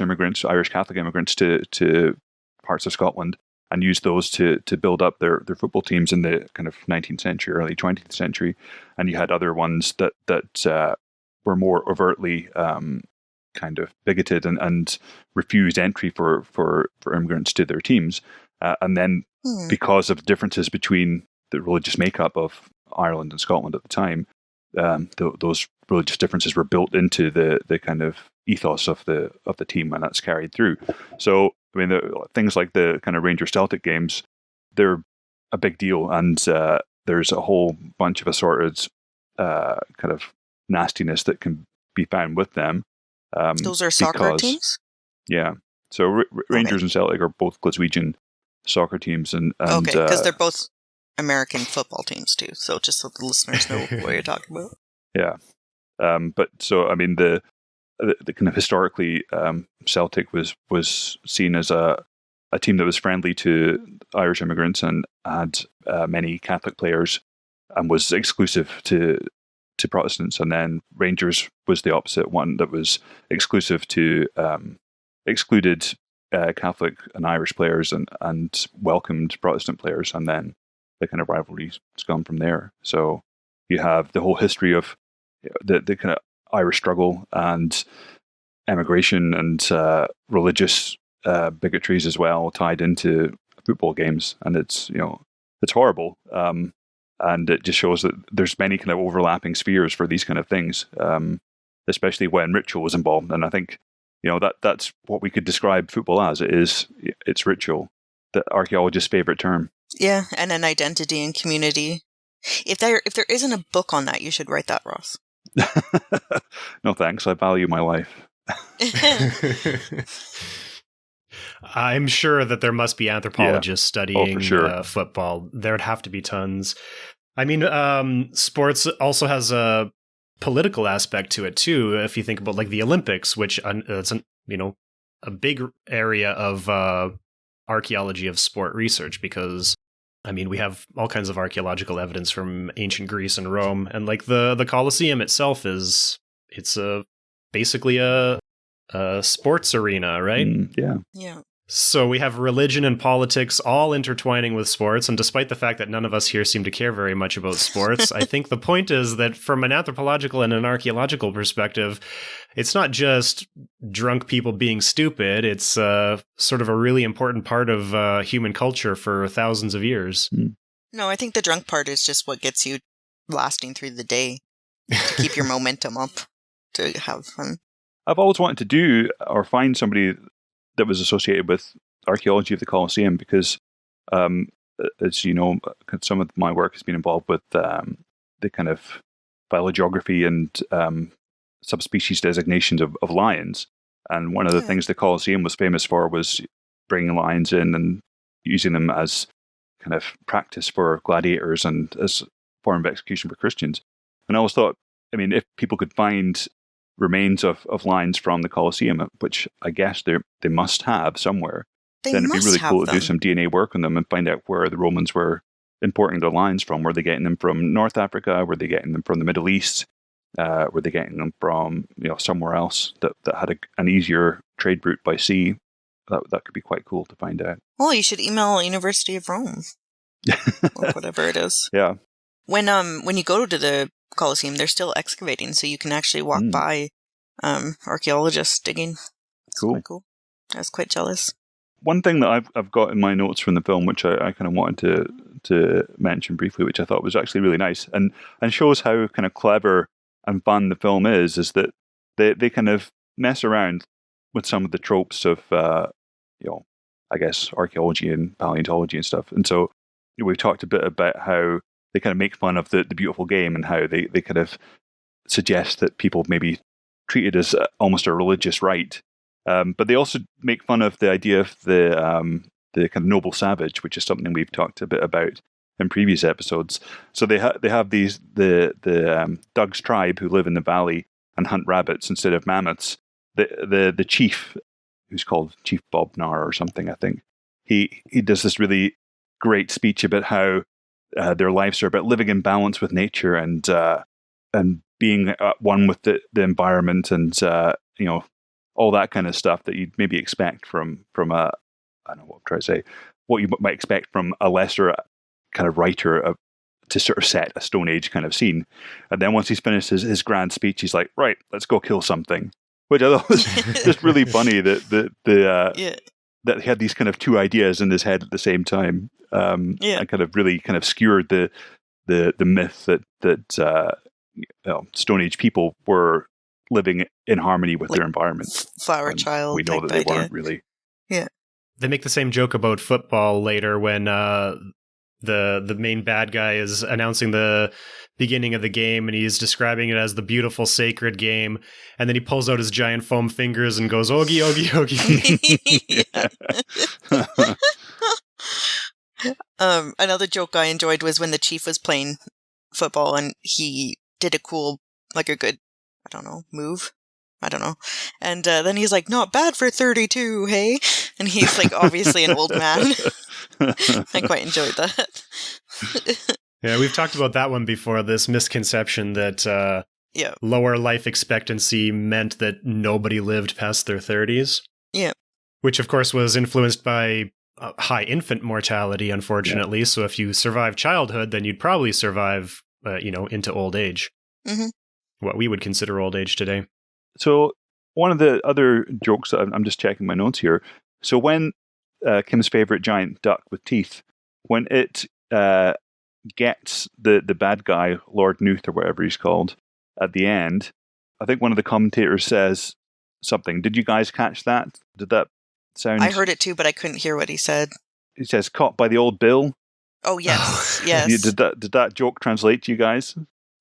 Catholic immigrants to parts of Scotland, and used those to build up their football teams in the kind of 19th century, early 20th century. And you had other ones that were more overtly kind of bigoted and refused entry for immigrants to their teams. And then because of differences between the religious makeup of Ireland and Scotland at the time, those religious differences were built into the kind of ethos of the team, and that's carried through. So, I mean, things like the kind of Rangers Celtic games, they're a big deal, and there's a whole bunch of assorted kind of nastiness that can be found with them. Those are soccer teams? Yeah. So Rangers and Celtic are both Glaswegian soccer teams, and okay, because they're both American football teams too. So just so the listeners know what you're talking about. Yeah. But so, I mean, the kind of historically, Celtic was seen as a team that was friendly to Irish immigrants and had many Catholic players, and was exclusive to Protestants. And then Rangers was the opposite, one that was exclusive to excluded Catholic and Irish players and welcomed Protestant players. And then the kind of rivalry's gone from there. So you have the whole history of the kind of Irish struggle and emigration and religious bigotries as well, tied into football games, and it's horrible, and it just shows that there's many kind of overlapping spheres for these kind of things, especially when ritual was involved. And I think that's what we could describe football as. It's ritual, the archaeologist's favorite term. Yeah, and an identity and community. If there isn't a book on that, you should write that, Ross. No thanks, I value my life. I'm sure that there must be anthropologists studying football. There'd have to be tons. I mean, sports also has a political aspect to it too. If you think about like the Olympics, which it's a big area of archaeology of sport research, because I mean, we have all kinds of archaeological evidence from ancient Greece and Rome, and like the Colosseum itself it's basically a sports arena, right? Yeah. So we have religion and politics all intertwining with sports, and despite the fact that none of us here seem to care very much about sports, I think the point is that from an anthropological and an archaeological perspective, it's not just drunk people being stupid. It's sort of a really important part of human culture for thousands of years. No, I think the drunk part is just what gets you lasting through the day, to keep your momentum up, to have fun. I've always wanted to do or find somebody that was associated with archaeology of the Colosseum, because, as you know, some of my work has been involved with the kind of phylogeography and subspecies designations of lions. And one of the things the Colosseum was famous for was bringing lions in and using them as kind of practice for gladiators and as form of execution for Christians. And I always thought, I mean, if people could find remains of lions from the Colosseum, which I guess they must have somewhere, then it'd be really cool to do some DNA work on them and find out where the Romans were importing their lions from. Were they getting them from North Africa? Were they getting them from the Middle East? Were they getting them from somewhere else that had an easier trade route by sea? that could be quite cool to find out. Well, you should email University of Rome or whatever it is. Yeah. When you go to the Colosseum, they're still excavating, so you can actually walk by archaeologists digging. It's Cool. quite cool. I was quite jealous. One thing that I've got in my notes from the film, which I kind of wanted to mention briefly, which I thought was actually really nice, and shows how kind of clever and fun the film is that they kind of mess around with some of the tropes of I guess archaeology and paleontology and stuff. And so we've talked a bit about how they kind of make fun of the beautiful game and how they kind of suggest that people maybe treat it as almost a religious rite. But they also make fun of the idea of the kind of noble savage, which is something we've talked a bit about in previous episodes. So they have these the Doug's tribe who live in the valley and hunt rabbits instead of mammoths. The chief, who's called Chief Bob Nar or something, I think, he does this really great speech about how their lives are about living in balance with nature and being at one with the environment and all that kind of stuff that you'd maybe expect from a, I don't know what I'm trying to say, what you might expect from a lesser kind of writer to sort of set a Stone Age kind of scene. And then once he's finished his grand speech, he's like, right, let's go kill something. Which I thought was just really funny that that he had these kind of two ideas in his head at the same time. And kind of really kind of skewered the myth that Stone Age people were living in harmony with their environment. Flower child. We know that they weren't really. Yeah. They make the same joke about football later when the main bad guy is announcing the beginning of the game and he's describing it as the beautiful sacred game, and then he pulls out his giant foam fingers and goes "Ogie, ogie, ogie." Another joke I enjoyed was when the chief was playing football and he did a cool, like a good, I don't know, move. I don't know. And then he's like, "Not bad for 32, hey?" And he's like obviously an old man. I quite enjoyed that. Yeah, we've talked about that one before, this misconception that lower life expectancy meant that nobody lived past their 30s. Yeah. Which, of course, was influenced by high infant mortality, unfortunately. Yeah. So if you survive childhood, then you'd probably survive, into old age. Mm-hmm. What we would consider old age today. So one of the other jokes, that I'm just checking my notes here. So when Kim's favorite giant duck with teeth, when it gets the bad guy, Lord Nuth or whatever he's called, at the end, I think one of the commentators says something. Did you guys catch that? Did that sound? I heard it too, but I couldn't hear what he said. He says, "Caught by the old Bill." Oh, yes. Yes. Did that joke translate to you guys?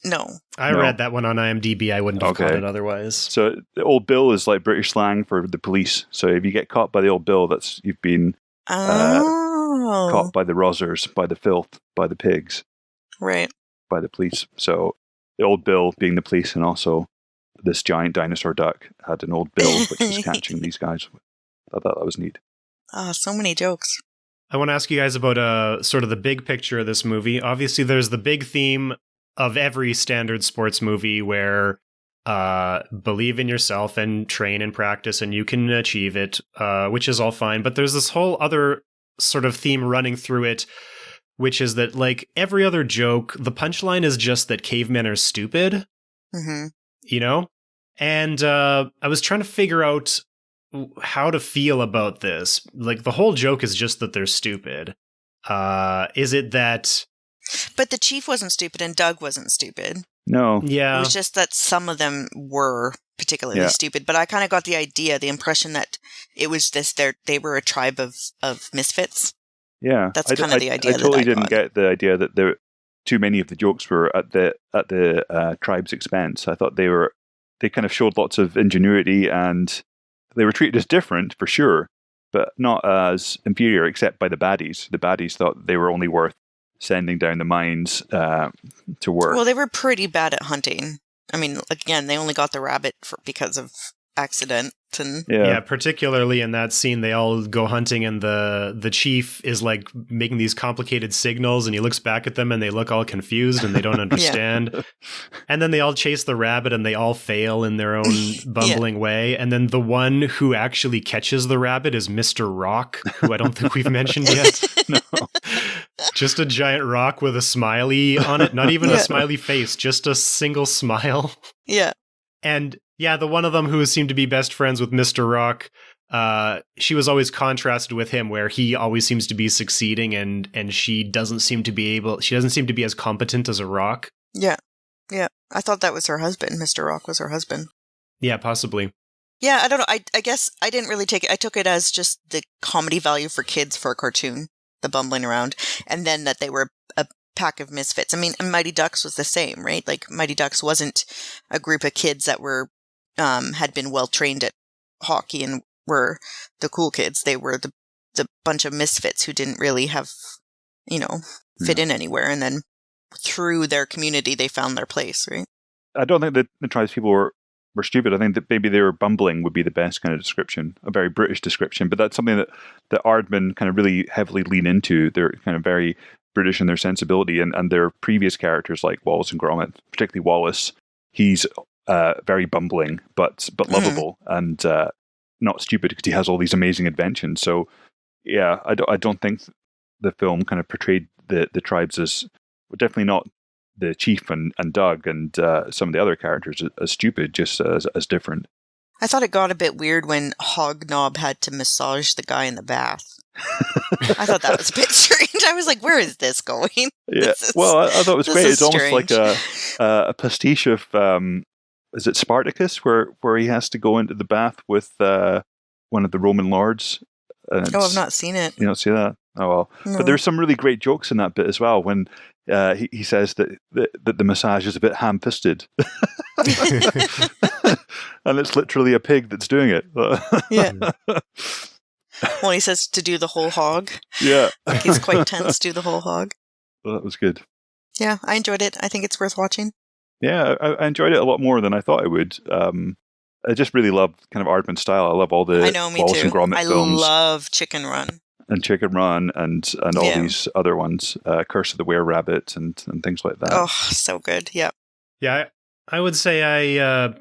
No. I read that one on IMDb. I wouldn't have caught it otherwise. So the old Bill is like British slang for the police. So if you get caught by the old Bill, that's you've been caught by the rozzers, by the filth, by the pigs. Right. By the police. So the old Bill being the police, and also this giant dinosaur duck had an old Bill which was catching these guys. I thought that was neat. So many jokes. I want to ask you guys about sort of the big picture of this movie. Obviously, there's the big theme of every standard sports movie where believe in yourself and train and practice and you can achieve it, which is all fine. But there's this whole other sort of theme running through it, which is that, like every other joke, the punchline is just that cavemen are stupid, And I was trying to figure out how to feel about this. Like, the whole joke is just that they're stupid. Is it that... But the chief wasn't stupid and Doug wasn't stupid. No. Yeah. It was just that some of them were particularly stupid. But I kind of got the impression that it was they were a tribe of misfits. Yeah. That's kind of the idea. I totally didn't get the idea that too many of the jokes were at the tribe's expense. I thought they kind of showed lots of ingenuity and they were treated as different for sure, but not as inferior except by the baddies. The baddies thought they were only worth sending down the mines to work. Well, they were pretty bad at hunting. I mean, again, they only got the rabbit because of accident. and Yeah, particularly in that scene, they all go hunting, and the chief is like making these complicated signals, and he looks back at them, and they look all confused, and they don't understand. And then they all chase the rabbit, and they all fail in their own bumbling way. And then the one who actually catches the rabbit is Mr. Rock, who I don't think we've mentioned yet. No. Just a giant rock with a smiley on it. Not even a smiley face, just a single smile. Yeah. And yeah, the one of them who seemed to be best friends with Mr. Rock, she was always contrasted with him, where he always seems to be succeeding, and she doesn't seem to be as competent as a rock. Yeah. Yeah. I thought that was her husband. Mr. Rock was her husband. Yeah, possibly. Yeah, I don't know. I guess I didn't really take it. I took it as just the comedy value for kids for a cartoon, the bumbling around, and then that they were a pack of misfits. I mean, and Mighty Ducks was the same, right? Like, Mighty Ducks wasn't a group of kids that were had been well trained at hockey and were the cool kids. They were the bunch of misfits who didn't really have, fit in anywhere, and then through their community they found their place, right? I don't think that the tribespeople were stupid. I think that maybe they were bumbling would be the best kind of description, a very British description. But that's something that Aardman kind of really heavily lean into. They're kind of very British in their sensibility, and their previous characters like Wallace and Gromit, particularly Wallace, he's very bumbling but lovable and not stupid because he has all these amazing inventions. So yeah, I don't think the film kind of portrayed the tribes as, definitely not the chief and Doug and some of the other characters as stupid, just as different. I thought it got a bit weird when Hognob had to massage the guy in the bath. I thought that was a bit strange. I was like, where is this going? Yeah, I thought it was great. It's almost like a pastiche of, is it Spartacus, where he has to go into the bath with one of the Roman lords? I've not seen it. You don't see that? Oh, well. No. But there's some really great jokes in that bit as well, when he says that the massage is a bit ham-fisted. And it's literally a pig that's doing it. Yeah. Well, he says to do the whole hog. Yeah. Like, he's quite tense to do the whole hog. Well, that was good. Yeah, I enjoyed it. I think it's worth watching. Yeah, I enjoyed it a lot more than I thought I would. I just really love kind of Aardman's style. I love all the Wallace and Gromit films. I love Chicken Run. And Chicken Run and all these other ones, Curse of the Were-Rabbit and things like that. Oh, so good. Yeah. Yeah, I would say I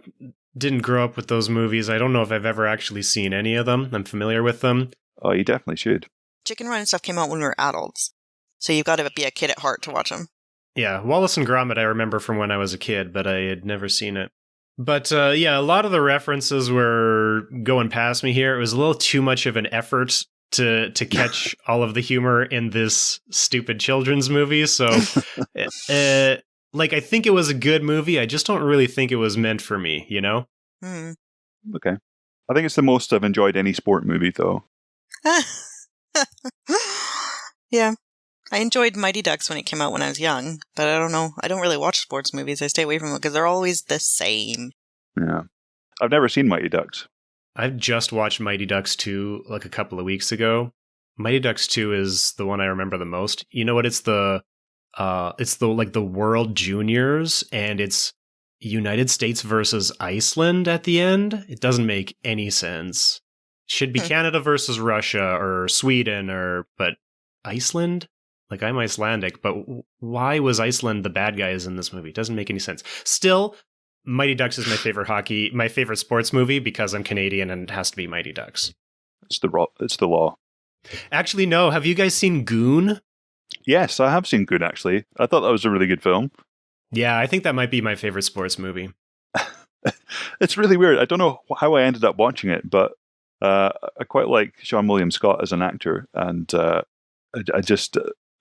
didn't grow up with those movies. I don't know if I've ever actually seen any of them. I'm familiar with them. Oh, you definitely should. Chicken Run and stuff came out when we were adults. So you've got to be a kid at heart to watch them. Yeah, Wallace and Gromit I remember from when I was a kid, but I had never seen it. But yeah, a lot of the references were going past me here. It was a little too much of an effort to catch all of the humor in this stupid children's movie. So, I think it was a good movie. I just don't really think it was meant for me, you know? Okay. I think it's the most I've enjoyed any sport movie, though. Yeah. I enjoyed Mighty Ducks when it came out when I was young, but I don't know. I don't really watch sports movies. I stay away from them because they're always the same. Yeah. I've never seen Mighty Ducks. I've just watched Mighty Ducks 2 like a couple of weeks ago. Mighty Ducks 2 is the one I remember the most. You know what? It's the World Juniors, and it's United States versus Iceland at the end. It doesn't make any sense. Should be Canada versus Russia or Sweden but Iceland? Like, I'm Icelandic, but why was Iceland the bad guys in this movie? It doesn't make any sense. Still, Mighty Ducks is my favorite sports movie because I'm Canadian and it has to be Mighty Ducks. It's the law. Actually, no. Have you guys seen Goon? Yes, I have seen Goon, actually. I thought that was a really good film. Yeah, I think that might be my favorite sports movie. It's really weird. I don't know how I ended up watching it, but I quite like Sean William Scott as an actor, and I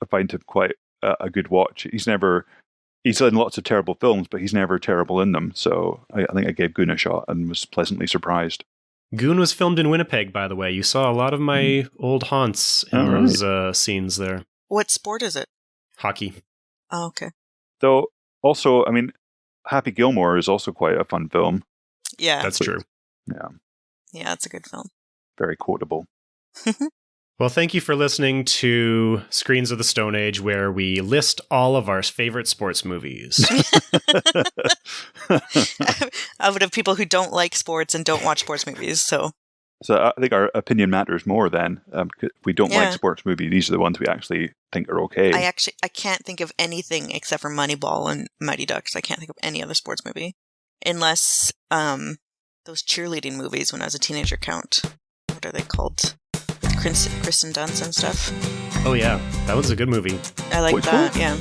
find him quite a good watch. He's in lots of terrible films, but he's never terrible in them. So I think I gave Goon a shot and was pleasantly surprised. Goon was filmed in Winnipeg, by the way. You saw a lot of my old haunts in those scenes there. What sport is it? Hockey. Oh, okay. Though, also, I mean, Happy Gilmore is also quite a fun film. Yeah. That's true. Yeah. Yeah, it's a good film. Very quotable. Well, thank you for listening to Screens of the Stone Age, where we list all of our favorite sports movies. Out of people who don't like sports and don't watch sports movies, so I think our opinion matters more then. If we don't Yeah. like sports movies, these are the ones we actually think are okay. I can't think of anything except for Moneyball and Mighty Ducks. I can't think of any other sports movie. Unless those cheerleading movies when I was a teenager count. What are they called? Kristen Dunst and stuff. Oh yeah, that was a good movie. I like Which that, one? yeah.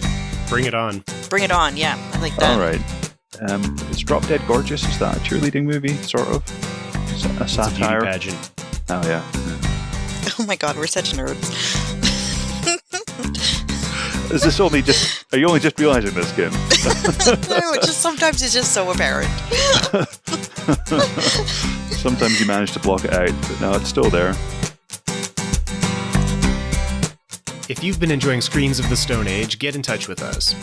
Bring it on. Bring it on, yeah. I like that. All right. Is Drop Dead Gorgeous? Is that a cheerleading movie, sort of? Is it a It's a beauty satire? pageant. Oh, yeah. Oh my god, we're such nerds. Is this only just... Are you only just realising this, Kim? No, it's just sometimes it's just so apparent. Sometimes you manage to block it out, but no, it's still there. If you've been enjoying Screens of the Stone Age, get in touch with us.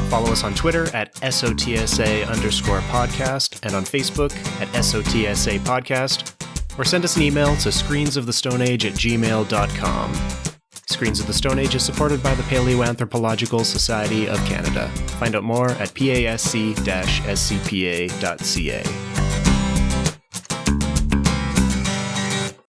Follow us on Twitter at SOTSA_podcast and on Facebook at SOTSA podcast, or send us an email to screensofthestoneage@gmail.com. Screens of the Stone Age is supported by the Paleoanthropological Society of Canada. Find out more at pasc-scpa.ca.